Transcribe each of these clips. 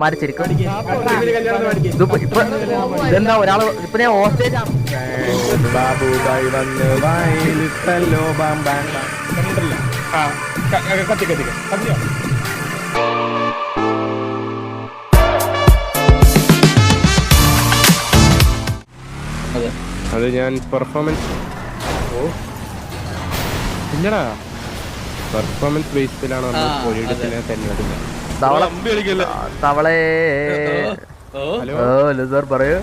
മാരിച്ചിരിക്കും ഇതെന്താ ഒരാള് ഇപ്പൊ ഞാൻ ഹോസ്റ്റേജ് ആണ്. അത് ഞാൻ പെർഫോമൻസ് ഇല്ലടാ പെർഫോമൻസ് ബേസിലാണ് നമ്മൾ കോഴിയുടെ തെരഞ്ഞെടുക്കുന്നത്. തവളെ സാർ പറയൂ.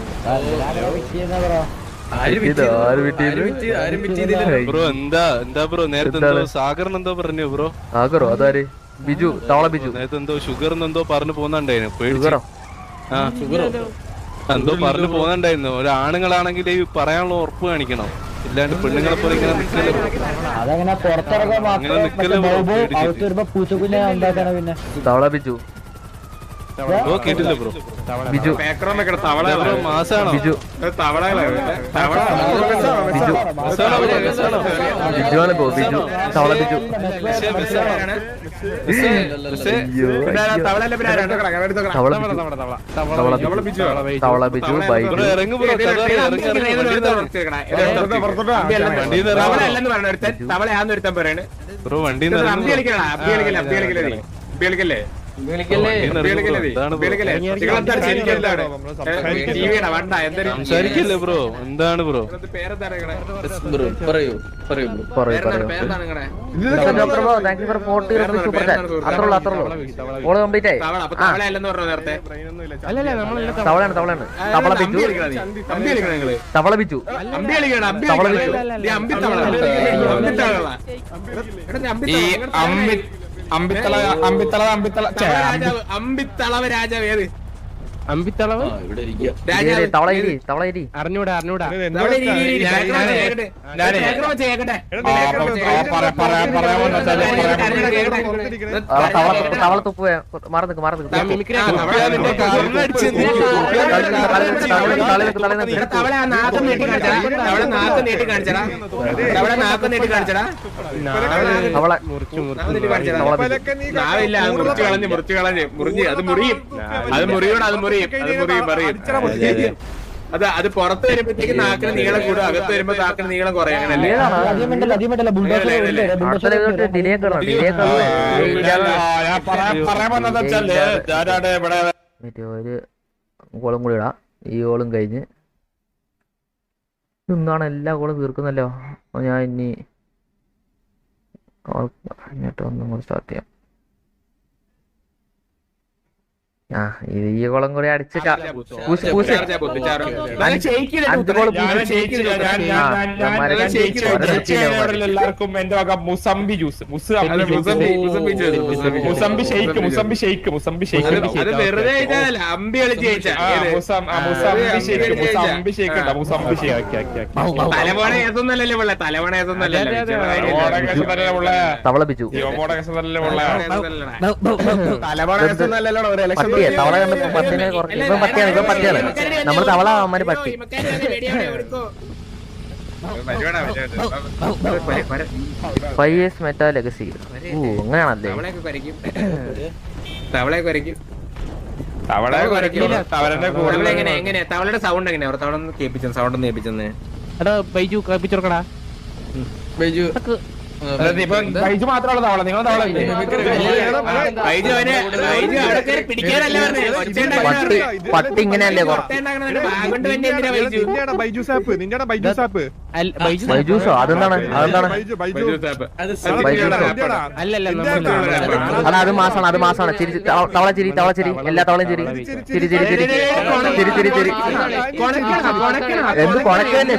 ബ്രോ എന്താ ബ്രോ നേരത്തെ സാഗറിന് എന്തോ പറഞ്ഞു ബ്രോ? സാഗറോ? അതാര്? ബിജു, തവള ബിജു. നേരത്തെ എന്തോ ഷുഗർ എന്തോ പറഞ്ഞു പോകുന്നുണ്ടായിരുന്നു. ഷുഗറോ? എന്തോ പറഞ്ഞു പോകുന്നുണ്ടായിരുന്നു. ഒരു ആണുങ്ങളാണെങ്കിൽ പറയാനുള്ള ഉറപ്പ് കാണിക്കണം, ഇല്ലാണ്ട് പെണ്ണുങ്ങളെ പോലെ ഇങ്ങനെ നിക്കല്ലേ. തവള ബിജു കേട്ടില്ല ബ്രോ? ബിജു മാസാണോ? ബിജു ബിജുവാണ് ബ്രോ. ബിജു, തവള ബിജു. തവള ബിജു ബൈജു. ബ്രോ വണ്ടി സംസാരിക്കല്ലേ ബ്രോ? എന്താണ് ബ്രോ? തവളയാണ് തവളയാണ്. തവള ബിജു, തവള ബിജു, തവള ബിജു. അമ്പിത്തളവ് രാജാവ് ഏത്? അമ്പിത്തളവ് അറിഞ്ഞൂടാ അറിഞ്ഞൂടാ. തവള തുപ്പ് മാറി നിൽക്കും, മാറി നിൽക്കും. അത് പുറത്ത് വരുമ്പോഴത്തേക്ക് നാക്കിന് നീളം കൂടും, അകത്ത് വരുമ്പോ നാക്കിന് നീളം കുറയും. ഒരു ഗോളും കൂടി ഇടാം. ഈ ഗോളും കഴിഞ്ഞ് ഇന്നാണ് എല്ലാ ഗോളും തീർക്കുന്നല്ലോ. ഞാൻ ഇനി ഒന്നും കൂടി സ്റ്റാർട്ട് ചെയ്യാം. ഈ ഗോളം കൂടി അടിച്ച് എല്ലാവർക്കും എന്റെ വക musambi juice, musambi shake, musambi shake, musambi shake, musambi shake, musambi shake. തവള ബിജു തവള പട്ടിനെ ഇവൻ പട്ടിയാണ്, ഇവൻ പട്ടിയാണ്. നമ്മൾ തവള അവന്മാര് പട്ടി. Meta legacy. അങ്ങനെയാണല്ലേ? തവളയുടെ സൗണ്ട് എങ്ങനെയാ? തവള കേൾപ്പിച്ചു, സൗണ്ട് ഒന്ന് കേൾപ്പിച്ചെന്ന്. ബൈജു കേൾപ്പിച്ചോർക്കടാ. ബൈജു ബൈജു മാത്രമുള്ള തവള, നിങ്ങൾ തവള പട്ടി ഇങ്ങനെയല്ലേ? ബൈജൂസോ? അതെന്താണ്? അതെന്താണ്? അത് മാസാണ്, അത് മാസാണ്. ചിരി തവള ചിരി, തവള ചിരി, എല്ലാ തവളയും ചിരി, ചിരി ചിരി ചിരി ചിരി ചിരി ചിരി. എന്ത് കൊണക്കല്ലേ?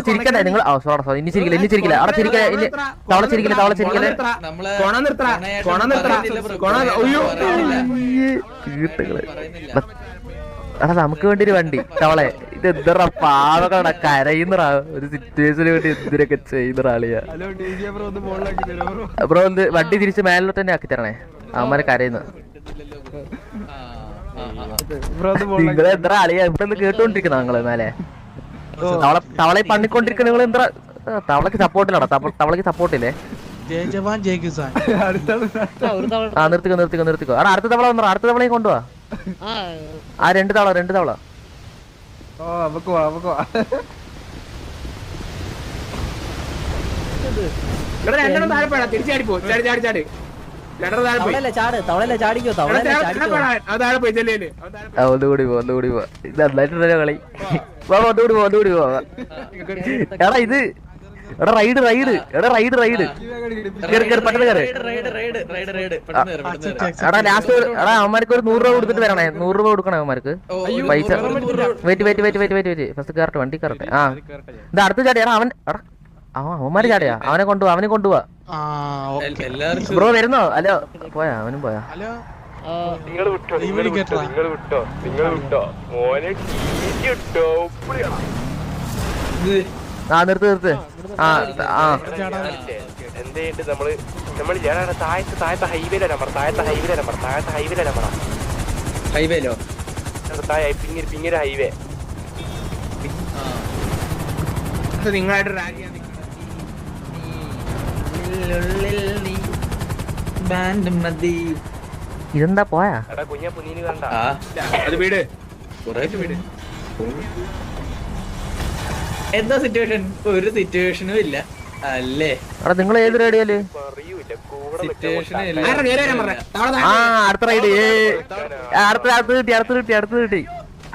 ചിരിക്കട്ടെ നിങ്ങൾ. ഇനി ചിരിക്കില്ല, ഇനി ചിരിക്കില്ല. അവിടെ ചിരിക്കില്ല, ഇനി തവള ചിരിക്കില്ല, തവള ചിരിക്കില്ല. എടാ നമുക്ക് വേണ്ടി ഒരു വണ്ടി തവളെ. ഇത് എന്തറ പാവകള കരയുന്നറാ ഒരു സിറ്റുവേഷന് വേണ്ടി എന്തിനൊക്കെ ചെയ്യുന്നൊരാളിയാ ബ്രോ. എന്ത് വണ്ടി തിരിച്ച് മേലിൽ തന്നെ ആക്കി തരണേ. അവന്മാരെ കരയുന്നു. നിങ്ങളെ എന്താ അളിയാ ഇവിടെ നിന്ന് കേട്ടോണ്ടിരിക്കുന്ന നിങ്ങള് മേലെ തവളെ പണിക്കൊണ്ടിരിക്കുന്ന നിങ്ങൾ എന്താ? തവളക്ക് സപ്പോർട്ടിലാണോ? തവളക്ക് സപ്പോർട്ടില്ലേ? ജയ് ജവാൻ ജയ് കിസാൻ. ആ നിർത്തിക്കോ എടാ അടുത്ത തവള വന്നോ, അടുത്ത തവളയും കൊണ്ടുപോവാ. ആ രണ്ട് തവള രണ്ടെണ്ണം താഴെ പോടാ, തിരിച്ചാടി പോ, ചാടി രണ്ടെണ്ണം താഴെ പോയി. അത് താഴെ പോയി ചെല്ലേല്. ഒന്നുകൂടി പോ ഇത് നന്നായിട്ടുണ്ടല്ലോ കളി. ഒന്നുകൂടി പോ എടാ ഇത് എടാ റൈഡ് കേറി പെട്ടെന്ന് കയറി. എടാ ലാസ്റ്റ് എടാ അവന്മാർക്ക് ഒരു 100 രൂപ കൊടുത്തിട്ട് വരണേ. 100 രൂപ കൊടുക്കണേ അവന്മാർക്ക് പൈസ. വെയിറ്റ് ഫസ്റ്റ് കയറട്ടെ, വണ്ടി കയറട്ടെ. ആ ഇത് അടുത്ത് ചാടിയാ അവൻ. എടാ അവന്മാര് ചാടിയാ, അവനെ കൊണ്ടുപോവാ. ബ്രോ വരുന്നോ? അല്ലോ പോയാ, അവനും പോയാ. ആ നിർത്ത്. ആ എന്ത് നമ്മള് താഴത്തെ ഹൈവേയിലെ ഹൈവേലോ പിന്നീട് ഹൈവേ നിങ്ങളായിട്ട് റാഗ് ചെയ്യാൻ ഇതെന്താ പോയാ? എടാ കുഞ്ഞ പുനീന് കണ്ട അത് വീട് വീട്. എന്താ സിറ്റുവേഷൻ? ഒരു സിറ്റുവേഷനും ഇല്ല അല്ലേ? എടാ നിങ്ങൾ ഏത് റേഡിയോയില്? ആ അടുത്ത റൈഡ് അടുത്ത്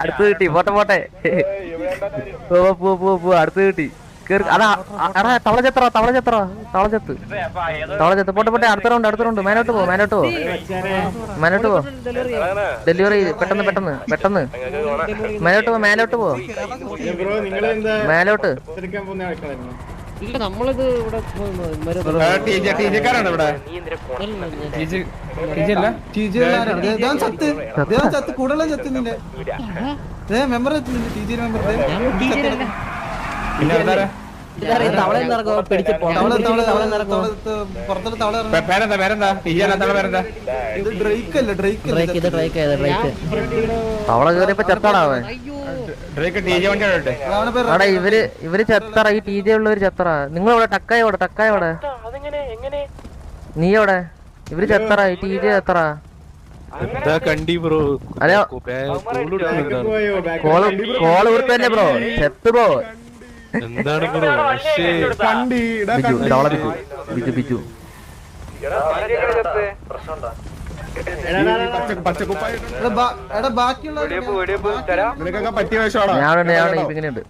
കിട്ടി പോട്ടെ പോ അടുത്ത് കിട്ടി. അതാ എടാ തവള ചത്ത് പോട്ടെ. അടുത്ത റൗണ്ട് മേലോട്ട് പോ. ഡെലിവറി പെട്ടെന്ന് മേലോട്ട് പോ. നമ്മളിത് ഇവിടെ തവള കേറിയപ്പോ ചത്താടാവൻ. എടാ ഇവര് ചത്തറ, ഈ ടി ജെ ഉള്ളവര് ചത്തറ. നിങ്ങളവിടെ ടക്കായോടെ നീ എവിടെ? ഇവര് ചത്തറ, ഈ ടി ജെ ചത്തറ. അതെയോ കോള് കൊടുത്തല്ലേ ബ്രോ? ചെത്ത് ബ്രോ. എന്താണ് ബ്രോ? ബിജു നിനക്കൊക്കെ പറ്റിയ വേഷമാണോ? ഇങ്ങനെയുണ്ട്.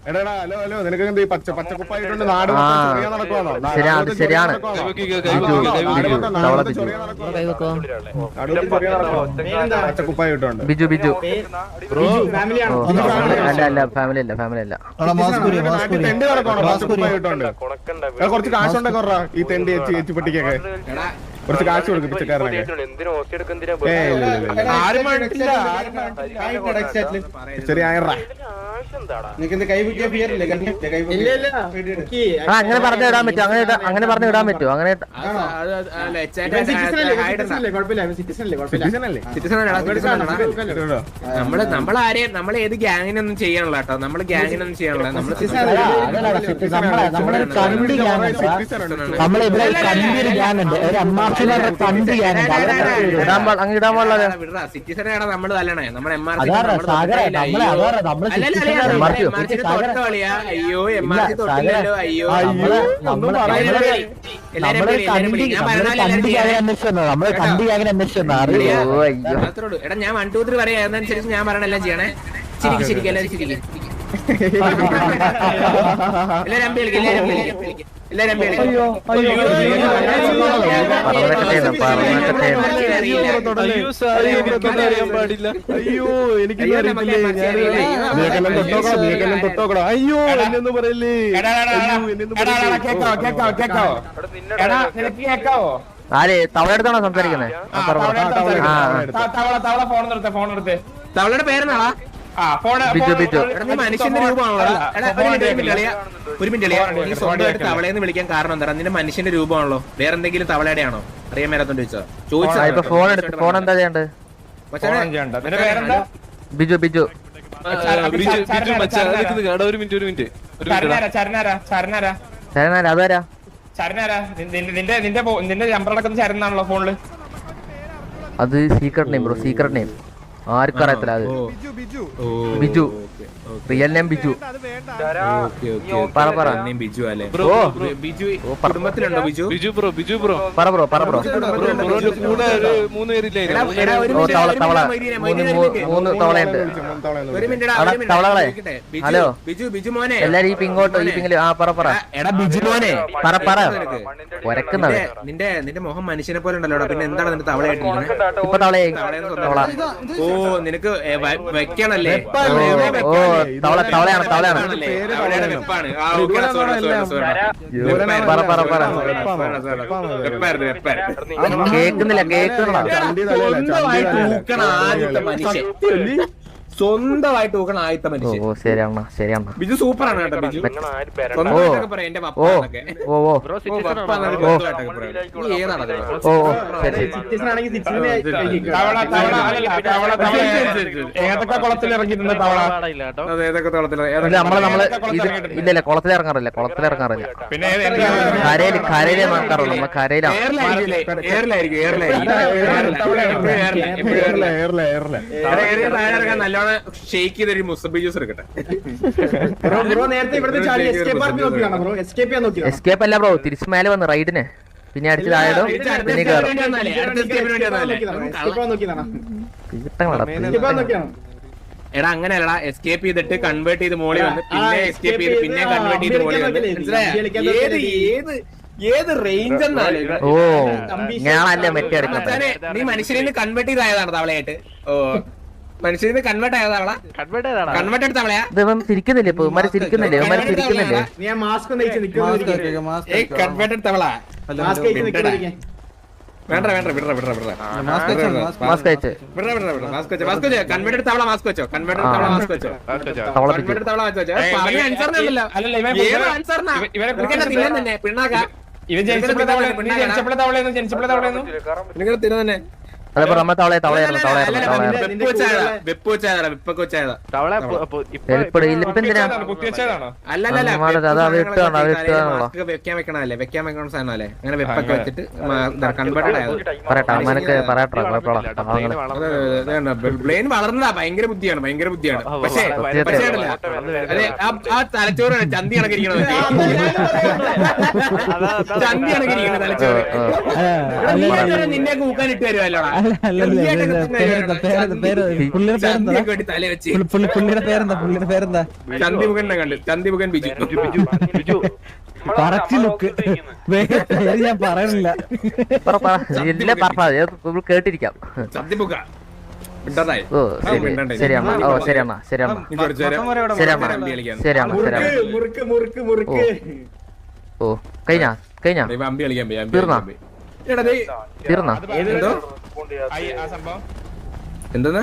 നിനക്ക് പച്ചക്കുപ്പായിട്ടുണ്ട് നാട് ശരിയാണ്. പച്ചക്കുപ്പായി ഇട്ടുണ്ട്. ബിജു അല്ല ഫാമിലി അല്ല. തെണ്ടി നടക്കണോ? പച്ചക്കുപ്പായി ഇട്ടുണ്ട്. കുറച്ച് കാശുണ്ടൊക്കെ കുറ ഈ തെണ്ടി ഏച്ചിപ്പെട്ടിക്കൊക്കെ കുറച്ച് കാശ് കൊടുക്കും പിച്ചക്കാരനൊക്കെ. ശരി അങ്ങനെ പറഞ്ഞു ഇടാൻ പറ്റും. അങ്ങനെ പറഞ്ഞു ഇടാൻ പറ്റുമോ? അങ്ങനെ നമ്മൾ ഏത് ഗ്യാങ്ങിനൊന്നും ചെയ്യണല്ലോ കേട്ടോ. നമ്മള് ഗ്യാങ്ങിനൊന്നും ചെയ്യണല്ലോ. സിറ്റിസനാണ് നമ്മള് തല്ലണേ. നമ്മളെ അയ്യോ എംആർസി തൊട്ടില്ലല്ലോ. അയ്യോ എടാ ഞാൻ 1 2 3 പറയാ. അതനുസരിച്ച് ഞാൻ പറയണെല്ലാം ചെയ്യണേ. ശരിക്കും എല്ലാരും ശരിക്കും അറിയാൻ പാടില്ല. അയ്യോ എനിക്ക് തൊട്ടോക്കടോ. അയ്യോ എന്നൊന്നും പറയല്ലേ. കേക്കാവോ? ആരെ തവളെടുത്താണോ സംസാരിക്കുന്നത്? തവളയുടെ പേരെന്നാളാ? മനുഷ്യന്റെ രൂപമാണല്ലോ. ഒരു മിനിറ്റ് നീ സ്വന്തമായിട്ട് തവളയെന്ന് വിളിക്കാൻ കാരണം എന്താ? നിന്റെ മനുഷ്യന്റെ രൂപമാണല്ലോ. വേറെ എന്തെങ്കിലും തവളയുടെ ആണോ? അറിയാൻ മേലാത്തോണ്ട് ചോദിച്ചോ. ഫോൺ എന്താ ചെയ്യണ്ടേ? ബിജു ഒരു മിനിറ്റ് അതാരാ? ചരനാരാ നിന്റെ നമ്പർ അടക്കുന്ന ചരനാണല്ലോ ഫോണില്. അത് secret name bro, secret name ആർക്കും അറിയത്തില്ല. അത് ബിജു, റിയൽ നെയിം ബിജു. പറ ബിജു അല്ലേ? ബ്രോ കുടുംബത്തിലുണ്ടോ ബിജു? ബിജു ബ്രോ പറ ബ്രോ ബ്രോന്റെ കൂടെ ഒരു 3 പേരില്ലേ? ഓ തവള 3 തവളയുണ്ട്. തവളകളെ ഹലോ ബിജു മോനെ, എല്ലാരും ഈ പിങ്ങോട്ട് ഈ പിങ്ങില്. ആ പറ എടാ ബിജു മോനെ, പറ ഒരക്കുന്നത്. നിന്റെ മുഖം മനുഷ്യനെ പോലെ ഉണ്ടല്ലോ. പിന്നെ എന്താണ് നിന്റെ തവളയായിട്ടിരിക്കുന്നത്? ഇപ്പൊ തവളയായി. തവള ഓ നിനക്ക് വെക്കണല്ലേ? ഓ തവളയാണ്. വെപ്പാണ്. കേക്കുന്നില്ല. സ്വന്തമായിട്ട് ഊക്കണ ആദ്യത്തെ മനുഷ്യൻ. ഓ ശരിയാണ്. ബിജു സൂപ്പറാണ് കേട്ടോ. ബിജു സ്വന്തമായിട്ടൊക്കെ പറയാം എന്റെ പപ്പ എന്നൊക്കെ. ഏതൊക്കെ കുളത്തിൽ ഇറങ്ങിയിട്ടുണ്ട് തവള? ഇല്ല കുളത്തിൽ ഇറങ്ങാറില്ല. പിന്നെ കരയില് നോക്കാറുള്ളൂ. നമ്മള് കരയിലാണ്. നല്ലോണം ഷെയ്ക്ക് ചെയ്തൊരു മുസബി ജ്യൂസ് എടുക്കട്ടെ. എസ്കേപ്പ് അല്ല ബ്രോ, തിരിച്ചു മേലെ വന്ന് റൈഡിന് പിന്നെ അടിച്ചതായതോ പിന്നെ കയറും. എടാ അങ്ങനെയല്ലടാ, എസ്കേപ്പ് ചെയ്തിട്ട് കൺവേർട്ട് ചെയ്ത് മോളി വന്ന് പിന്നെ എസ്കേപ്പ് ചെയ്ത് പിന്നെ കൺവേർട്ട് ചെയ്ത് മോളി വന്ന്. ഏത് റേഞ്ച് എന്നാണ്? ഓ ഞാനല്ലേ മെറ്റി എടുക്കുന്നത്. നീ മനുഷ്യനെ കൺവേർട്ട് ചെയ്തായതാണ് തവളയായിട്ട്. ഓ മനുഷ്യന് കൺവേർട്ട് ആയതാ തവള? കൺവേർട്ട് എടുത്ത തവളയാ? ഇവൻ ചിരിക്കുന്നില്ലേ? ഇപ്പൊ ഇവന്മാര് ചിരിക്കുന്നില്ലേ? കൺവേർട്ട് എടുത്ത തവള വേണ്ട മാസ്ക് അയച്ച് കൺവേർട്ട് എടുത്ത തവള മാസ്ക് വെച്ചോ. കൺവേർട്ട് എടുത്ത തവള മാസ്ക് വെച്ചോ. കൺവേർട്ട് എടുത്ത തവള വെച്ചോ. പറഞ്ഞ ആൻസറിനല്ലോ. ഏത് ആൻസറിനാ? തന്നെ പിണ്ണാക്ക ഇവൻ ജനിച്ചപ്പോഴെ തവളയെന്നു നിങ്ങൾ തിര തന്നെ. അതപ്പോ നമ്മ തവളയാണ്. വെക്കാൻ വെക്കണല്ലേ? വെക്കാൻ വെക്കണ സാധനല്ലേ? അങ്ങനെ വെപ്പൊക്കെ വെച്ചിട്ട് കൺവേർട്ടഡ് ആയത്. ബ്രെയിൻ വളർന്നതാ. ഭയങ്കര ബുദ്ധിയാണ്. പക്ഷേ അതെ ആ തലച്ചോറ് ചന്തി കണക്കിരിക്കണത്. ചന്തി കണക്കിരിക്കണ തലച്ചോറ്. നിന്നെ കൂക്കാൻ ഇട്ട് വരുമല്ലോടാ. ചന്തിമുഖനെ കണ്ട്. ചന്തിമുഖൻ ബിജു. ഞാൻ പറയണില്ല. കേട്ടിരിക്കാം. ചന്തിമുഖ ഓ കഴിഞ്ഞാ അമ്പി കളിക്കാൻ തീർന്നാ എന്തോന്ന്?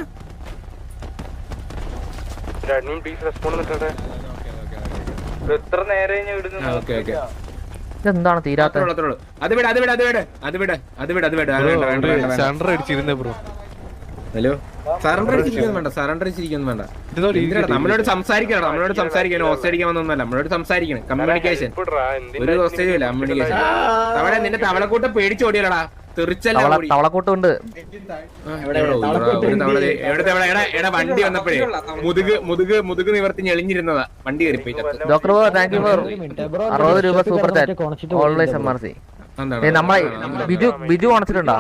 എന്താണ് തീരാത്ത? ഹലോ സറണ്ടർ അടിച്ചിരിക്കുന്നു വേണ്ട. നമ്മളോട് സംസാരിക്കണം. ഹോസ്റ്റ് അടിക്കാൻ വന്നൊന്നല്ല. നമ്മളോട് സംസാരിക്കണം. കമ്മ്യൂണിക്കേഷൻ. ഒരു ഹോസ്റ്റേജും ഇല്ല. കമ്മ്യൂണിക്കേഷൻ. അവിടെ നിന്റെ തവളക്കൂട്ടം പേടിച്ചോടിയല്ലടാ. തവളക്കൂട്ടുണ്ട്. എടാ വണ്ടി വന്നപ്പോഴേ മുതുക് നിവർത്തി ഞെളിഞ്ഞിരുന്നതാ. വണ്ടി കയറിപ്പോയി. ഡോക്ടർ താങ്ക് യു ഫോർ 60 രൂപ സൂപ്പർ ചാറ്റ്. Always MRC. നമ്മളെ ബിജു ഉണച്ചിട്ടുണ്ടോ?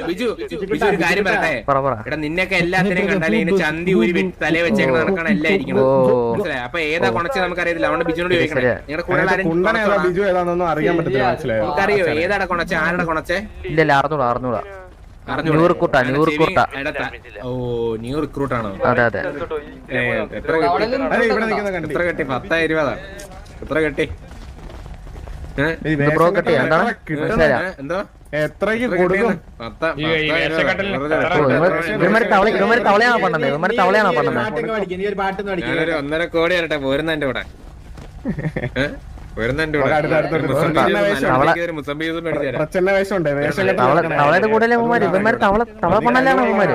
ബിജു ഒരു കാര്യം പറയട്ടെ. എടാ നിന്നെയൊക്കെ എല്ലാത്തിനെയും കണ്ടാലേ ഇതിന് ചന്തി ഊരി തല വെച്ചേക്കണ നടക്കണം എല്ലാം ഇരിക്കണം. മനസ്സിലായി? അപ്പൊ ഏതാ കൊണച്ച നമുക്കറിയത്തില്ല. അതുകൊണ്ട് ബിജുനോട് ചോദിക്കണേ. നിങ്ങളുടെ കൂടെ നമുക്കറിയോ ഏതാടാ കൊണച്ച? ആരുടെ കൊണച്ചേ? ഇല്ല അറിഞ്ഞൂടാ. ന്യൂ റിക്രൂട്ട് ആണോ? അതെ എത്ര കെട്ടി? 10,000 എത്ര കെട്ടി? ബ്രോ കെട്ടി എന്താണ്? എന്തോ തവളയാണോ പണ്ടത്? 1.5 കോടി വരട്ടെ പോരുന്ന എന്റെ കൂടെ. വരുന്നുണ്ട് പ്രച്ഛന്ന വേഷമുണ്ട് വേഷം കെട്ട തവളയുടെ കൂടെ അവന്മാര് ഇവന്മാര് തവള പണ്ണല്ലാണ് അവന്മാര്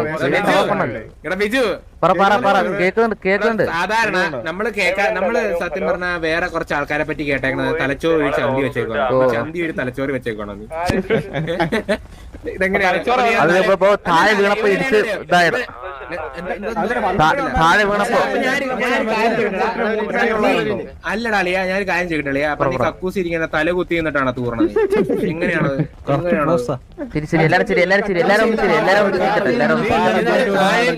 തവള പണ്ണല്ലേ ബിജു കേക്കുന്നുണ്ട് സാധാരണ നമ്മള് സത്യം പറഞ്ഞ വേറെ കുറച്ച് ആൾക്കാരെ പറ്റി കേട്ടേക്കണത് തലച്ചോറ് ഒരു ചന്തി വെച്ചേക്കണം ചന്തി ഒരു തലച്ചോറ് വെച്ചേക്കണം അതിപ്പോ താഴെ വീണപ്പോ ഇടിച്ച് ഇതായത് താഴെ വീണപ്പോ അല്ലടാ അളിയാ ഞാൻ കാര്യം ചെയ്യട്ടളിയാ അപ്പൊ നീ കക്കൂസ് ഇരിക്കുന്ന തല കുത്തി എന്നിട്ടാണ് തൂർണത് എങ്ങനെയാണ്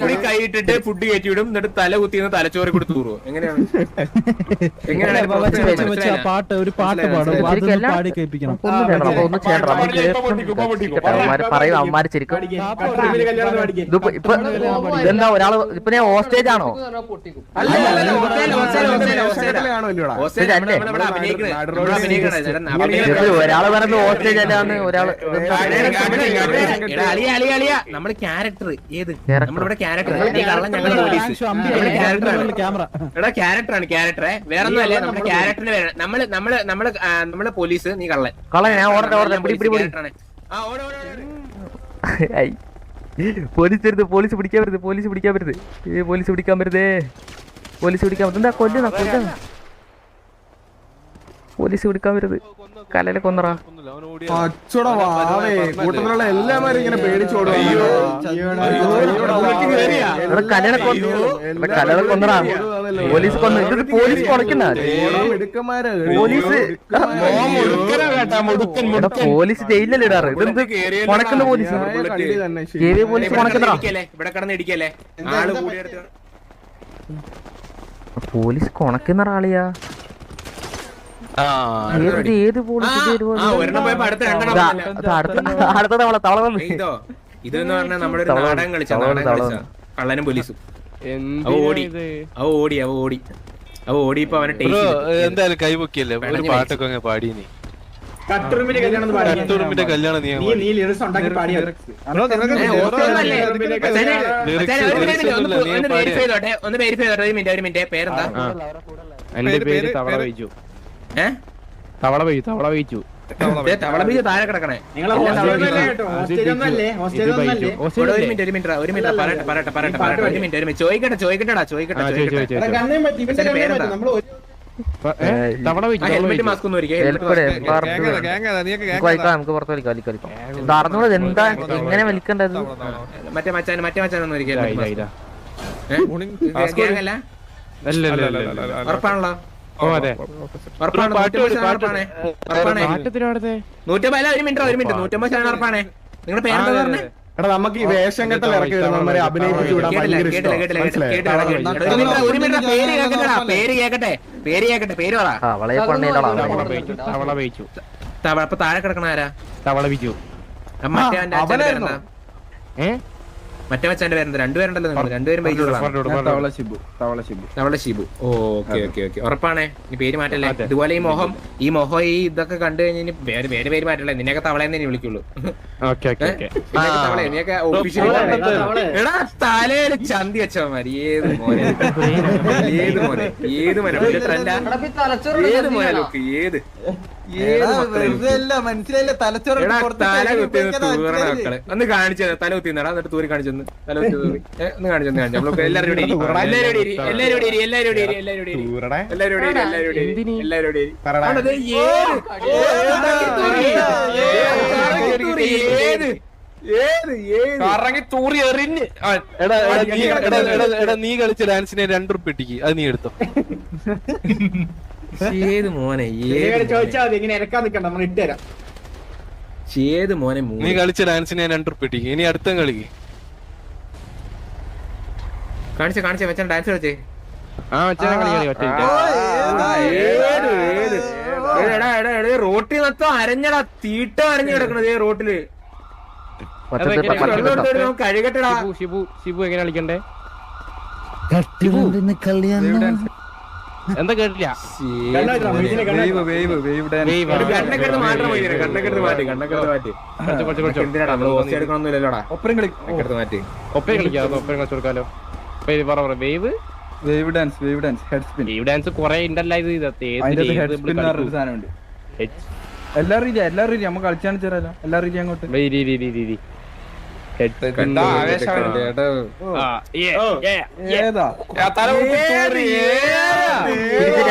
കൂടി കൈയിട്ടിട്ട് ഫുഡ് കയറ്റി വിടും എന്നിട്ട് തല കുത്തിന്ന് തലച്ചോറി കൂടി തൂറുവോ എങ്ങനെയാണ് പാട്ട് ഒരു പാട്ട് പാടും പാടി കേൾപ്പിക്കണം. പറയും അവന്മാര് ശരിക്കും ഇതെന്താ ഒരാള് ഇപ്പൊ ഞാൻ ഹോസ്റ്റേജ് ആണോ? ഒരാള് പറയുന്നത് ഹോസ്റ്റേജ് അല്ലാന്ന് ഒരാള് നമ്മുടെ ക്യാരക്ടർ ഏത് നമ്മളിവിടെ ക്യാരക്ടർ ക്യാരക്ടറാണ് ക്യാരക്ടറെ വേറെ ഒന്നും അല്ലേ നമ്മുടെ ക്യാരക്ടറിന് വേണം നമ്മള് പോലീസ് നീ കള്ളൻ ഞാൻ ഓടട്ടെ പോലീസ് വരുത് പോലീസ് പിടിക്കാൻ വരുത് പോലീസ് പിടിക്കാൻ വരുത് പോലീസ് പിടിക്കാൻ വരുതേ പോലീസ് പിടിക്കാൻ വരുന്നത് എന്താ കൊല്ലുന്ന പോലീസ് പിടിക്കാൻ വരുത് കലയിലെ കൊന്നറാ അച്ചോടാ വാവേ കൂട്ടത്തിലുള്ള എല്ലാവരും ഇങ്ങനെ പേടിച്ചോടും കലയിലെ കൊന്നറാ പോലീസ് കൊന്നു ഇത് പോലീസ് കൊണക്കുന്ന പോലീസ് ജയിലല്ലേ ഇടാറ് ഇതെന്ത് കൊണക്കുന്ന പോലീസ് പോലീസ് കൊണക്കുന്നറാ ഇവിടെ കിടന്ന് ഇടിക്കല്ലേ ആള് കൂടിയെടുത്ത് പോലീസ് കൊണക്കുന്ന ആളിയാ ഏത് പോലീസ് അടുത്ത തവള തവള ഇതെന്ന് പറഞ്ഞാൽ നമ്മുടെ ഒരു നാടകം കളിച്ച കള്ളനും പോലീസും അവ ഓടി ഇപ്പൊ അവനെ എന്തായാലും കൈപൊക്കിയല്ലേ ഒരു പാട്ടൊക്കെ അങ്ങ് പാടി നീ കട്ടുറുമ്പിന്റെ കല്യാണം നീ ഒന്ന് വെരിഫൈ ചെയ്തോട്ടെ ഒരു മിനിറ്റ് പേരെന്താ? എന്റെ പേര് തവള വെച്ചു തവള വെച്ചു തവള ബീജ് താഴെ കിടക്കണേ ചോദിക്കട്ടെടാ പേരെന്താ? ഹെൽമെറ്റ് മാസ്ക് ഒന്നും എന്താ എങ്ങനെ വലിക്കണ്ടത് മറ്റേ മച്ചാനൊന്നും ഒരിക്കലും ഉറപ്പാണല്ലോ ഉറപ്പാണേ നിങ്ങളുടെ പേരെന്താ പറഞ്ഞേ? എടാ നമുക്ക് ഈ വേഷം കെട്ടൽ ഇറക്കി വരുന്നവരെ അഭിനയിപ്പിച്ചു വിടാൻ പേര് പറ. അപ്പൊ താഴെ കിടക്കണ ആരാ? തവള ബിജു. മറ്റേ മച്ചാന്റെ പേരെന്താ? രണ്ടുപേരുണ്ടല്ലോ നിങ്ങൾ രണ്ടുപേരും തവള ഷിബു. ഓക്കെ ഉറപ്പാണേ നീ പേര് മാറ്റല്ലേ. ഇതുപോലെ ഈ മൊഹം ഈ ഇതൊക്കെ കണ്ടു കഴിഞ്ഞാൽ പേര് മാറ്റല്ലേ. നിന്നെയൊക്കെ തവളയെന്ന് തന്നെ വിളിക്കുള്ളൂ. നീയൊക്കെ ഒഫീഷ്യലി എടാ തലയില് ചന്തി വെച്ചവന്മാര് ഏത് മോനെ ഒന്ന് കാണിച്ചു തല കുത്തിന്നാടാ എന്നിട്ട് തൂരി കാണിച്ചു തല കുത്തി തൂരി ഒന്ന് കാണിച്ചു നമ്മളൊക്കെ എല്ലാവരും നീ കളിച്ച ഡാൻസിനെ 2 റുപ്യ ഇട്ടിക്ക് അത് നീ എടുത്തോ. ഏത് മോനെ നീ കളിച്ച ഡാൻസിനെ 2 റുപ്യ ഇട്ടിക്ക്. ഇനി അടുത്ത കളിക്ക് കാണിച്ച വെച്ചാൽ ഡാൻസ് കളിച്ചേ. റോട്ടിൽ മൊത്തം അരഞ്ഞടാ തീട്ട അരഞ്ഞു കിടക്കണത് റോട്ടില്. കഴുകട്ടടാ. ഷിബു എങ്ങനെ കളിക്കണ്ടേ? എന്താ കേട്ടില്ല? ഒപ്പരം കളിക്കാതെ ഒപ്പരം കളിച്ചു കൊടുക്കാലോ. Wave wave dance head spin ഈ ഡാൻസ് കൊറേ ഉണ്ടല്ലോ ഇത് അതിന്റെ ഹെഡ് സ്പിൻ എന്ന് പറഞ്ഞൊരു സാധനമുണ്ട്. എല്ലാവരും രീതി നമുക്ക് കളിച്ചാണ് ചേരാലോ. എല്ലാവരും രീതി അങ്ങോട്ട് ഏതാ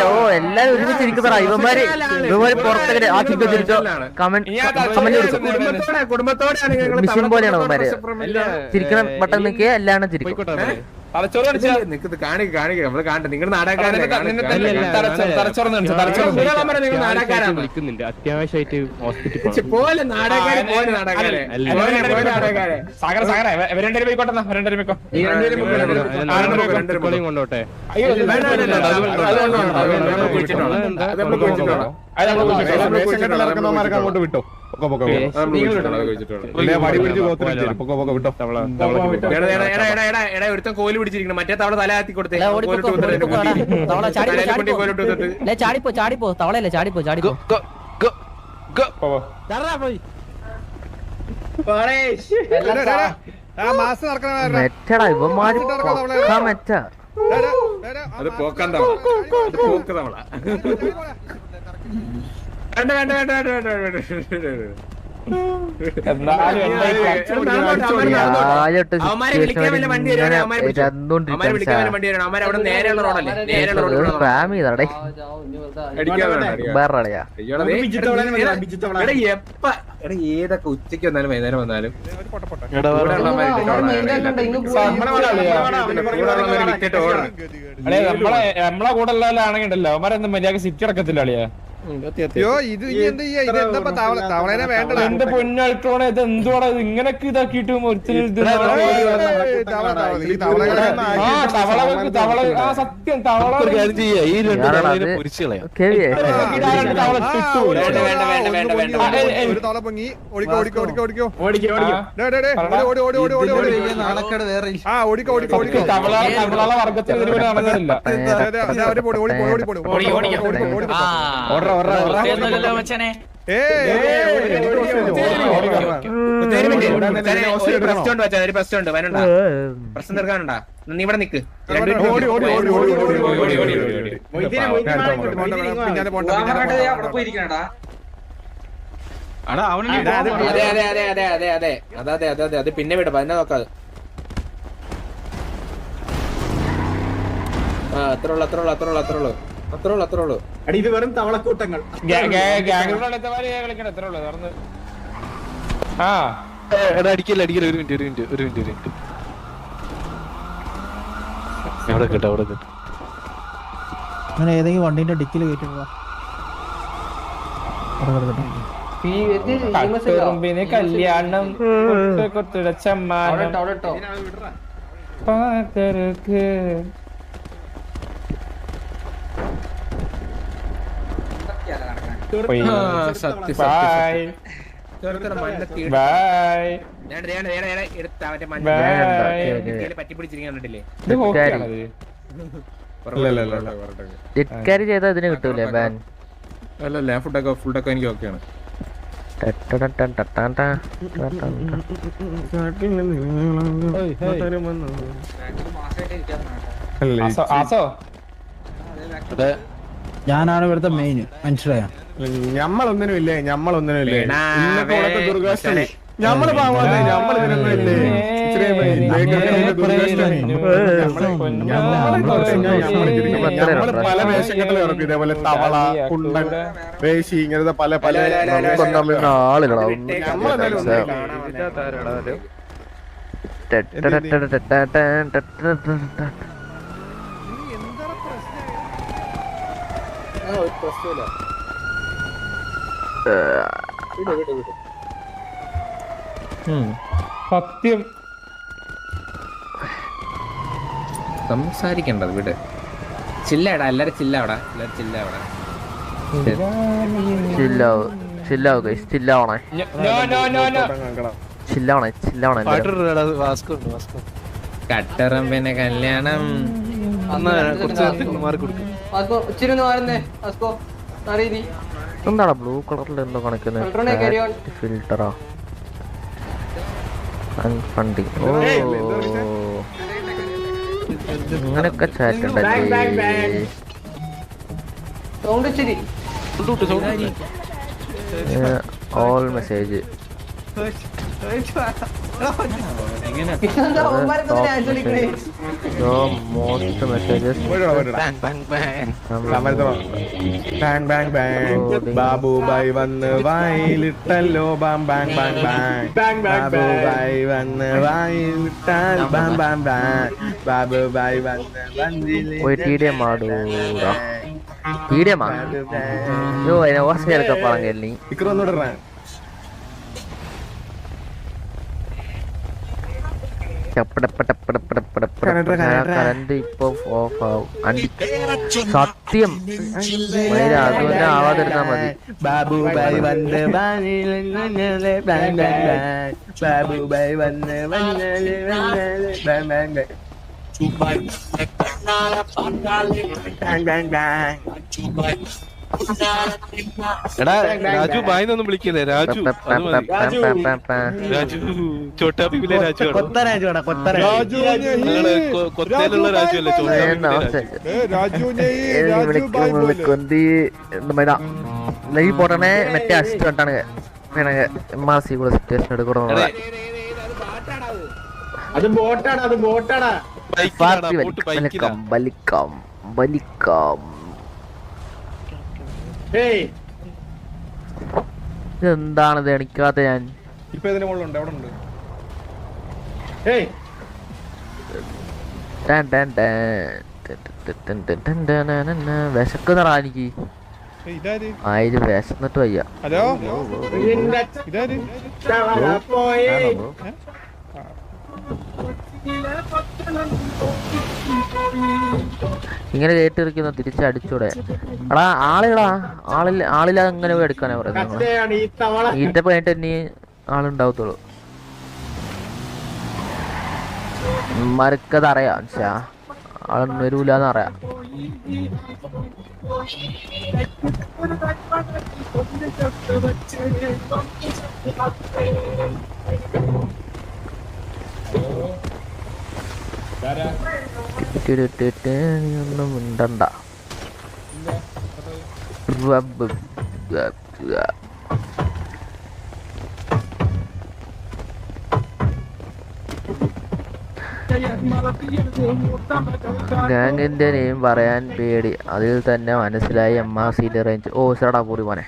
ഓ എല്ലാരും ഒരുമിച്ചിരിക്കുന്നതാ ഇവന്മാര് പുറത്തേക്ക് ആ ചിരിച്ചോ ചിരിച്ചോ കമന്റ് മിഷൻ പോലെയാണ് ഇവന്മാര് ചിരിക്കണം ബട്ടൺ നിൽക്കുക എല്ലാവരും ചിരിക്കും. നമ്മള് കാണട്ടെ നിങ്ങൾ നാടകക്കാരല്ലേ വിളിക്കുന്നുണ്ട് അത്യാവശ്യമായിട്ട് ഹോസ്പിറ്റലിൽ പോലെ നാടകക്കാരെ പോലെ നാടകക്കാരെ സാഗര രണ്ടുപേരും പോയിക്കോട്ടെ കൊണ്ടോട്ടെ അങ്ങോട്ട് വിട്ടോ വടി പിടിച്ച് വിട്ടോ. ഒരുത്തം കോല് പിടിച്ചിരിക്കണം മറ്റേ തവള തല ആത്തി കൊടുത്തേ ചാടിപ്പോ ചാടിപ്പോ തവളയല്ലേ ചാടിപ്പോ ചാടിപ്പോ മെച്ചടാ ഇവന്മാര് മെച്ച അത് പോക്കാൻ തവള പോക്ക് തവള വേണ്ട വേണ്ട വേണ്ട വേണ്ട വേണ്ട ഏതൊക്കെ ഉച്ചക്ക് വന്നാലും വൈകുന്നേരം വന്നാലും നമ്മളെ കൂടെ ഉള്ളവരാണെങ്കിണ്ടല്ലോ അവന്മാരെന്താ മര്യാദ സിറ്റി അടക്കത്തില്ല അളിയാ എന്റെ പൊന്നായിട്ടോണെ ഇത് എന്തുവാടാ ഇങ്ങനൊക്കെ ഇതാക്കിയിട്ട് സത്യം തവള വർഗത്തിൽ നടന്നില്ല പ്രശ്നം തീർക്കാനുണ്ടാ നീ ഇവിടെ നിക്ക് അതെ പിന്നെ വിട പതിനെ നോക്കാതെ അത്രയുള്ളൂ ഇത് വെറും തവളക്കൂട്ടങ്ങൾ. അടിക്കല്ല ഒരു മിനിറ്റ് അവിടെ കേട്ടോ അങ്ങനെ ഏതെങ്കിലും വണ്ടിന്റെ ഡിക്കിൽ കയറ്റുക കല്യാണം ഡിറ്റ്കാരി ചെയ്താൽ ഇതിന് കിട്ടൂലേ ബാൻ അല്ലല്ല ഫുഡൊക്കെ എനിക്ക് ഓക്കെയാണ് ഞാനാണ് ഇവിടുത്തെ മെയിൻ മനസ്സിലായ ഞമ്മളൊന്നിനും ഇല്ലേ ഇന്നത്തെ ദുർഗാഷ്ടമി ഞമ്മള് പാവാതെ ഞമ്മളിതിനൊന്നുമില്ലേ ഞമ്മള് പല വേഷങ്ങളിൽ ഇറക്കും ഇതേപോലെ തവള കുണ്ടൻ വേശി ഇങ്ങനത്തെ പല പല ആളുകളാവും സത്യം സംസാരിക്കണ്ടത് വിട് ചില്ലടാ എല്ലാരും ചില്ലവിടെ കട്ടറമ്പിന്റെ കല്യാണം എന്താടാ ബ്ലൂ കളറിൽ എന്തോ കാണിക്കുന്നത് ഫിൽട്ടറാ ഫണ്ടിങ് ഇങ്ങനെയൊക്കെ ചാറ്റ് ഉണ്ടല്ലേ. ഓൾ മെസ്സേജ് മോസ്റ്റ് മെസ്സേജസ് ബാബുബായി വന്ന് വായിലിട്ടല്ലോ ബാം ബാങ് ബാങ് ബാങ് ബാബുബായി വന്ന് വായിലിട്ടാൽ ബാം ബാം ബാങ് ബാബുബായി വന്ന് പോയി TDM ആടൂടാ. TDM ആ യോ അതിനെ ഓസ്ട്രേലിയൊക്കെ പറഞ്ഞല്ലേ ഇക്കറൊന്നുവിട കറണ്ട് ഇപ്പൊ ഓഫ് ആവും. സത്യം അതുപോലെ ആവാതിരുന്നാ മതി. ബാബുബായി വന്ന് ബാബുബായി വന്ന് എടാ രാജു ബായിന്നൊന്നും വിളിക്കല്ലേ. രാജു അത് മതി. രാജു ചോട്ടാ ഭീമിലെ രാജു ആണ്. നിങ്ങള് കൊത്തേലുള്ള രാജു അല്ലേ ലൈവ് പോട്ടണേ മറ്റേ അസിസ്റ്റ് കണ്ടാണ് MRC കൂടെ സിറ്റുവേഷൻ എടുക്കണം. വലിക്കാം എന്താണിത് എണിക്കാത്ത ഞാൻ ഇപ്പൊ ഇതിന്റെ മുകളിലുണ്ട്. എവിടെ ഉണ്ട്? വിശക്കുന്നറാ എനിക്ക്. ആയിരം വിശന്നിട്ട് വയ്യ. ഇങ്ങനെ കേട്ടിരിക്കുന്ന തിരിച്ചടിച്ചൂടെ? എടാ ആളില്ലാതെ അങ്ങനെ പോയി എടുക്കാനാ പറയുന്നത്. ഈറ്റപ്പ് കഴിഞ്ഞിട്ട് ഇനി ആളുണ്ടാവത്തുള്ളൂ. മരക്കത് അറിയാം ആളൊന്നും വരൂലെന്ന് അറിയാം. ഒന്നും മിണ്ടണ്ട. ഗാങ്ങിന്റെ നെയിം പറയാൻ പേടി. അതിൽ തന്നെ മനസ്സിലായി MRCന്റെ റേഞ്ച്. ഓ സടാ പൂറി മോനെ.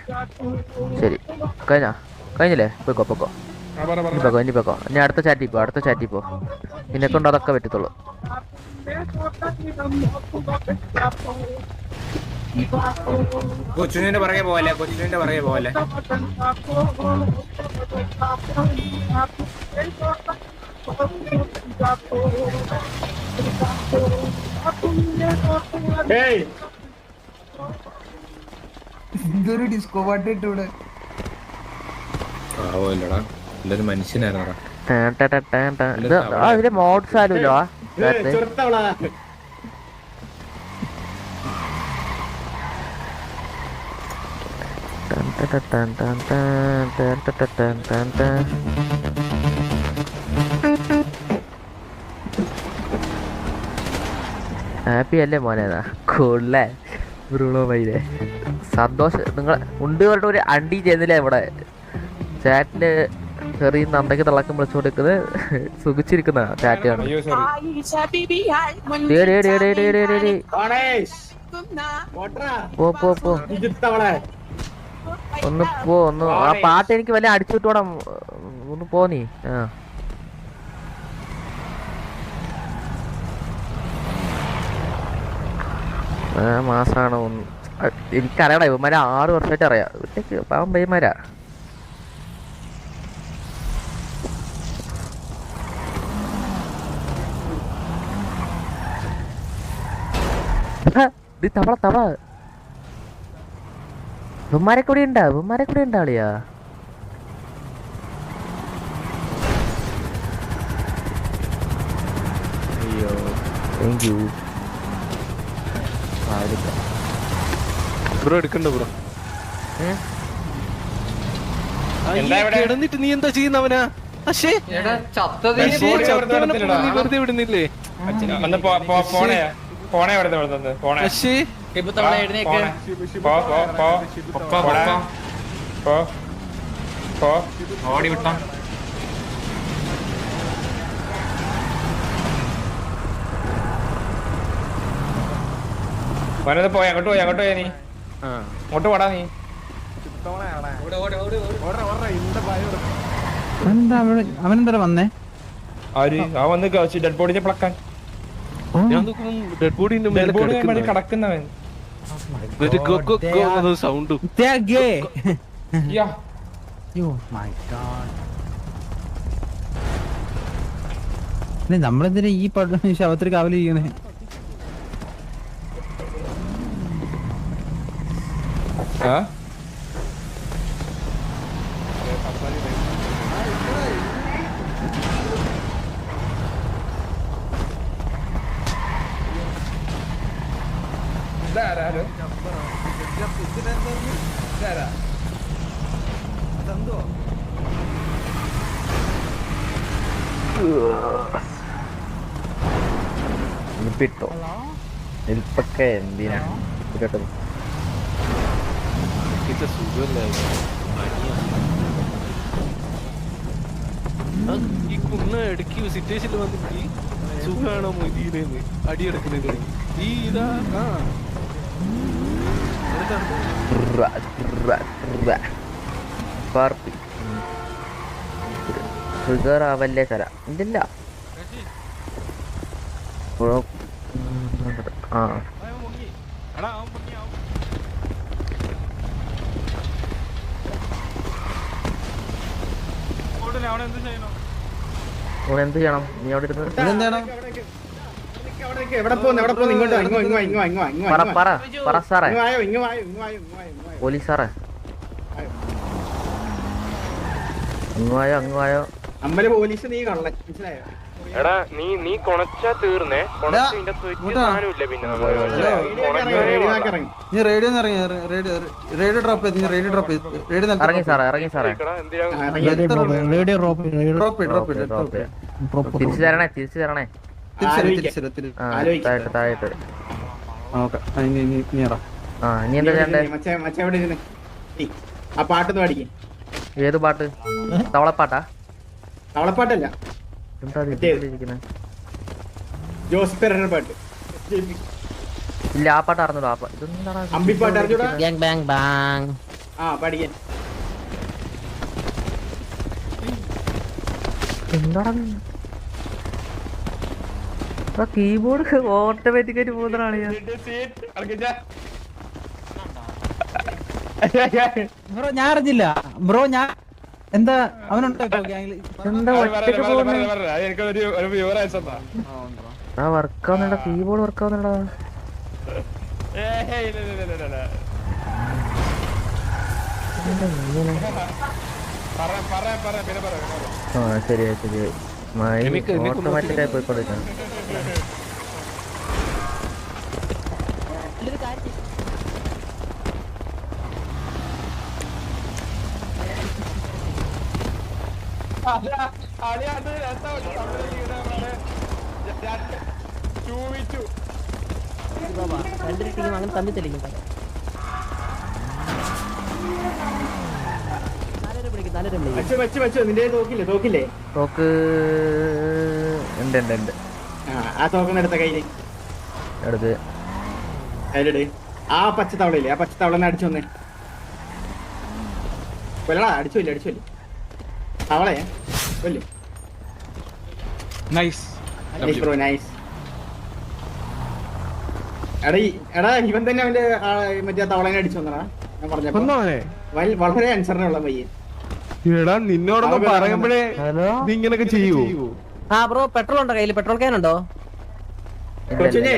ശരി കഴിഞ്ഞില്ലേ? പൊക്കോ ഇനി അടുത്ത ചാറ്റി പോ. നിന്നെ കൊണ്ട് അതൊക്കെ പറ്റത്തുള്ളൂ. കൊച്ചുവിന്റെ പുറകെ പോലെ ഇതൊരു ഡിസ്കോ പാട്ട് ഇട്ടൂടെ? എല്ലാരും മനുഷ്യനാണ്. ഇതിന്റെ മോഡ്സ് ആരുല്ലോ ഹാപ്പി അല്ലേ മോനേതാ കൂടല്ലേ ബ്രൂണോ മൈലെ സന്തോഷം. നിങ്ങൾ ഉണ്ട് പറഞ്ഞിട്ട് ഒരു അണ്ടി ചെയ്യുന്നില്ല ഇവിടെ ചാറ്റില് ചെറിയ നന്ദയ്ക്ക് തിളക്കം വിളിച്ചുകൊടുക്കുന്നത് സുഖിച്ചിരിക്കുന്ന ചാറ്റാണ്. ഒന്ന് ആ പാട്ട് എനിക്ക് വല്ല അടിച്ചു വിട്ടോടാ. ഒന്ന് പോന്നീ. മാസാണ് എനിക്കറിയടാ. ഇവന്മാരെ 6 വർഷമായിട്ട് അറിയാം. ഒറ്റയ്ക്ക് പാവം പയ്യന്മാരാ. തവള ഇവന്മാരെ കൂടെ ഉണ്ടാളിയാ. അയ്യോ താങ്ക് യു ബ്രോ. എടുക്കണ്ട ബ്രോ. കിടന്നിട്ട് നീ എന്താ ചെയ്യുന്നവനാ? വെറുതെ വിടുന്നില്ലേ? ഒന്ന് പോണേ ഇവിടെ നിന്ന് പോണേ ഓടി വിട്ടോ പോയി അങ്ങോട്ട് പോയാ നീ അങ്ങോട്ട് പോടാ നീ അവനെന്താ വന്നേ? ആ വന്ന് ഡെഡ് ബോഡിനെ പ്ലക്കാൻ ഞാൻ നോക്കുമ്പോ ഡെഡ് ബോഡിന്റെ മേലെ കിടക്കുന്നവൻ സൗണ്ട് നമ്മളെന്തിനാ ഈ ശവത്തിൽ കാവല് ചെയ്യണേ? ഇപ്പിട്ടോ എൽപ്പൊക്കെ എന്തിനാ കേട്ടത്? ഈ കുന്ന ഇടയ്ക്ക് സിറ്റുവേഷനിൽ വന്നിട്ട് സുഖാണോ മൊയ്തീനെന്ന് അടിയെടുക്കുന്നത് ഈ ഇതാ ട്രിഗർ ആവല്ലേ തര ഇല്ല. ആ എന്ത് ചെയ്യണം? നീ അവിടെ ഇരുന്ന് പറ സാറേ, പോലീസ് സാറേ, അങ്ങുവായോ അമ്പല പോലീസ് നീ കള്ളൻ മനസ്സിലായോ? എടാ നീ കൊണച്ചാ തീർന്നേ. കൊണച്ചിന്റെ സാധനമില്ല പിന്നെ നീ റേഡിയോ റേഡിയോ ഡ്രോപ്പ് ചെയ്ത് റേഡിയോ ഡ്രോപ്പ് ചെയ്ത് റേഡിയോ ഇറങ്ങി സാറേ തിരിച്ചു തരണേ താഴെ. നീ എന്താ ചെയ്യണ്ടേ? ആ പാട്ടൊന്ന് പാടിക്കേ. ഏത് പാട്ട്? തവളപ്പാട്ടാ? തവളപ്പാട്ടല്ല, ജോസ് പെരേര പാട്ട്. ഇല്ല, ആ പാട്ട് അറിഞ്ഞൂടാ. അമ്പിപ്പാട്ട് അറിഞ്ഞൂടാ? ആ പാടിക്കാൻ. എന്താടാ കീബോർഡ് ഓട്ടോമാറ്റിക് ആയിട്ട് പോകുന്നതാണ് ഞാൻ. ബ്രോ ഞാൻ അറിഞ്ഞില്ല ബ്രോ. ഞാൻ എന്താ അവനുണ്ടോ ഗ്യാങ്ങില്? എന്താ ഒറ്റക്ക് പോകുന്നത്? ആ വർക്കാവുന്നുണ്ടോ? കീബോർഡ് വർക്കാവുന്നുണ്ടോ? ആ ശരിയായി ഓട്ടോമാറ്റിക് ആയി പോയിക്കൊണ്ടിരിക്കണം. രണ്ടൊരു ടീം അങ്ങനെ തമ്മിൽ തെളിക്കും. തോക്കില്ലേ? തോക്ക് ഉണ്ട്. ആ തോക്കൊന്ന് എടുത്ത കയ്യില് എടുത്ത് അതിലിട്. ആ പച്ചത്തവളയില്ലേ? ആ പച്ചത്തവളന്ന് അടിച്ചു വന്നേ. കൊല്ലടാ, അടിച്ചു തവളയെ കൊല്ലേ. Nice bro nice. എടാ ഇവൻ തന്നെ അവന്റെ മറ്റേ തവളനെ അടിച്ചു വന്നടാ. ഞാൻ പറഞ്ഞപ്പോ വളരെ അനുസരണമുള്ള പയ്യൻ. എടാ നിന്നോടൊന്നും പറയുമ്പോഴേ നീ ഇങ്ങനൊക്കെ ചെയ്യൂ. ആ ബ്രോ, പെട്രോൾ ഉണ്ടോ കയ്യിൽ? പെട്രോൾ ക്യാൻ ഉണ്ടോ? കൊച്ചിനെ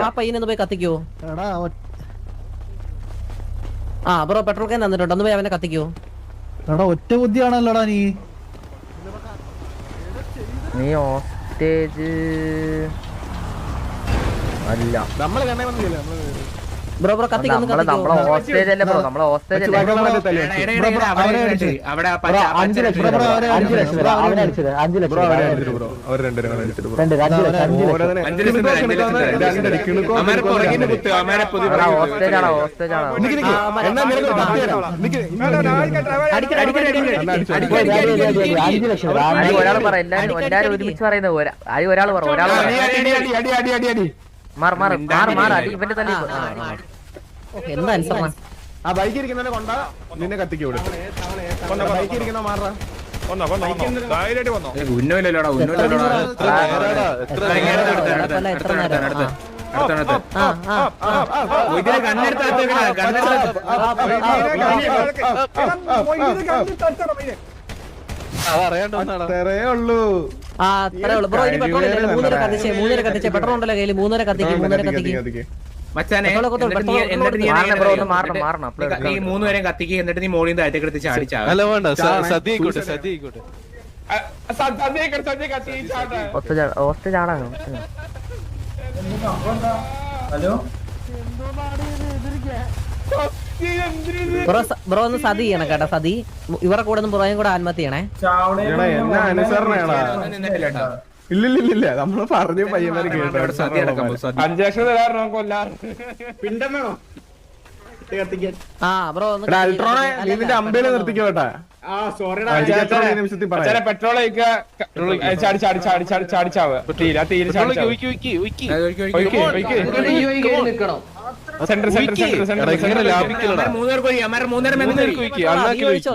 ആ പയ്യനൊന്ന് പോയി കത്തിക്കോ. ആ ബ്രോ, പെട്രോൾ ക്യാൻ തന്നിട്ടുണ്ട്, ഒന്ന് പോയി അവനെ കത്തിക്കോ. എടാ ഒറ്റ ബുദ്ധിയാണല്ലോടാ നീ ഹോസ്റ്റേജ് അല്ല. നമ്മള് കണ്ണേ വന്നില്ല. ബ്രോ ബ്രോ കത്തിക്ക് ഒന്ന് നമ്മളെ കത്തിക്കോ ഹോസ്റ്റേജ് അല്ലേ ബ്രോ, നമ്മളെ ഹോസ്റ്റേജ് അല്ലേ. അവിടെ 5 ലക്ഷം ബ്രോ അവനെ അടിച്ചത് 5 ലക്ഷം ബ്രോ അവരെ അടിച്ചിട്ട് ബ്രോ അവർ രണ്ടുപേരും കൂടെ അടിച്ചിട്ട് ബ്രോ 2 ലക്ഷം എടാ ഹോസ്റ്റേജ് ആണോ ഹോസ്റ്റേജ് ആണോ. നിക്ക് നിക്ക് എന്നാ നിനക്ക് കത്തി തരാം നിക്ക് 5 ലക്ഷം ആരും ഒരാൾ പറ, എല്ലാരും ഒരുമിച്ച് പറയുന്നത് ആരും ഒരാൾ പറ, ഒരാൾ പറ. മാറ് മാറ് മാറ് മാറ് അടി ഇവന്റെ തന്നെ. എന്താ അനുസരണ ആ ബൈക്ക് ഇരിക്കുന്നവനെ കൊണ്ടാ നിന്നെ കത്തിക്ക് വിടും. ബൈക്ക് ഇരിക്കുന്ന മാറാ ഉന്നോയില്ലോടാ എത്ര നേരം അത്രേ ഉള്ളൂ. ആ അത്രേ ഉള്ളു ബ്രോ. ഇനി പെട്രോൾ ഇല്ല, 3 കത്തിച്ചേ പെട്രോൾ ഉണ്ടല്ലോ കയ്യില്, 3 കത്തിക്ക്. മച്ചാനെ മാറണം ബ്രോ, ഒന്ന് മാറണം മാറണം. നീ 3 പേരെ കത്തിക്ക്, എന്നിട്ട് നീ മോളിൽ നിന്ന് താഴത്തേക്ക് എടുത്ത് ചാടിച്ചാ അല്ല വേണ്ട സദ്യ ആയിക്കോട്ടെ സദ്യ ആയിക്കോട്ടെ. ഹോസ്റ്റേജ് ആണോ. ബ്രോ ഒന്ന് സതി ചെയ്യണം കേട്ടോ, സതി ഇവരെ കൂടെ ഒന്നും പുറകെ കൂടെ ആത്മഹത്യ ചെയ്യണേ. എടാ എന്നാ അനുസരണയാടാ. ഇല്ലില്ലില്ല നമ്മള് പറഞ്ഞു പയ്യന്മാര് കേട്ടോ. സദ്യ അടക്കം 5 ലക്ഷം തരാറ് നോക്കല്ല. ആ ബ്രോ ഒന്ന് എടാ അൾട്രോണെ നീ നിന്റെ അമ്പേല് നിർത്തിക്കോ കേട്ടാ. നിമിഷത്തിൽ പറയാം. പെട്രോൾ ചാടി ചാടി ചാടി ചാടി ചാടിച്ചാവ് തീരെ പെട്രോളൊക്കെ ഒഴുക്കി ഒഴുക്കി ഒഴുക്കി. സെന്റർ സെന്റർ സെന്റർ സെന്റർ എങ്ങനെ ലാഭിക്കലടാ. 3 പേർക്ക് ഒഴിക്കി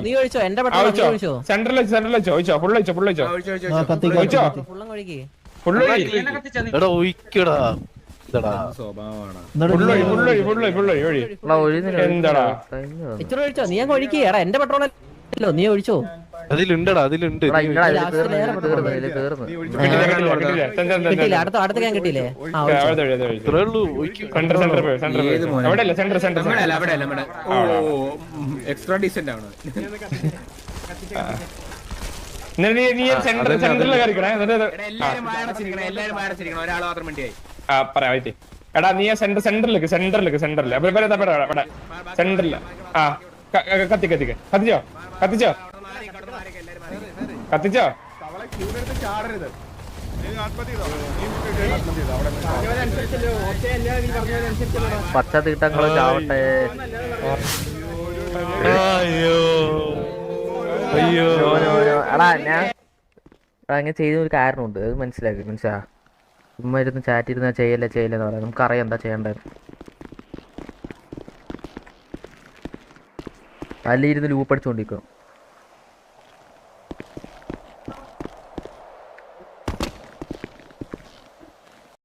നീ ഒഴിച്ചോ എന്റെ പെട്രോൾ നീ ഒഴിച്ചോ. സെന്ററിൽ ചോദിച്ചോ ഫുൾ ഒഴിച്ചോ ഫുള്ളും ഒഴുകി. എടാ ഒഴിക്കടാ. എന്താടാ ഇച്ചിരി ഒഴിച്ചോ, നീ അങ്ങ് ഒഴുക്കി. എടാ എന്റെ പെട്രോൾ അല്ലോ, നീ ഒഴിച്ചോ. അതിലുണ്ടടാ അതിലുണ്ട്. കിട്ടിയില്ല, അടുത്ത ഞാൻ കിട്ടിയില്ലേ. ആ ഇത്രേ ഉള്ളൂ ഒഴിക്കും. എക്സ്ട്രാ ഡീസന്റ് ആണ്. സെന്ററിൽ കയറിക്കണേ. എല്ലാരും വായടച്ചിരിക്കണം, ഒരാൾ മാത്രം വേണ്ടിയായി. പറയാ എടാ നീ സെന്ററിൽ സെന്ററിൽ ആ കത്തിക്കോ കത്തിച്ചോ കത്തിച്ചോ. ചാടരുത്. പച്ച തീട്ടങ്ങള് ചാവട്ടെ. എടാ ഞാൻ അങ്ങനെ ചെയ്ത ഒരു കാരണമുണ്ട്, അത് മനസ്സിലാ. ചുമ്മാ ഇരുന്ന് ചാറ്റ് ഇരുന്നാ ചെയ്യല്ലെന്ന് പറയാം. നമുക്കറിയാം എന്താ ചെയ്യേണ്ടത്. അല്ലിരുന്ന് ലൂപ്പ് അടിച്ചുകൊണ്ടിരിക്കണം.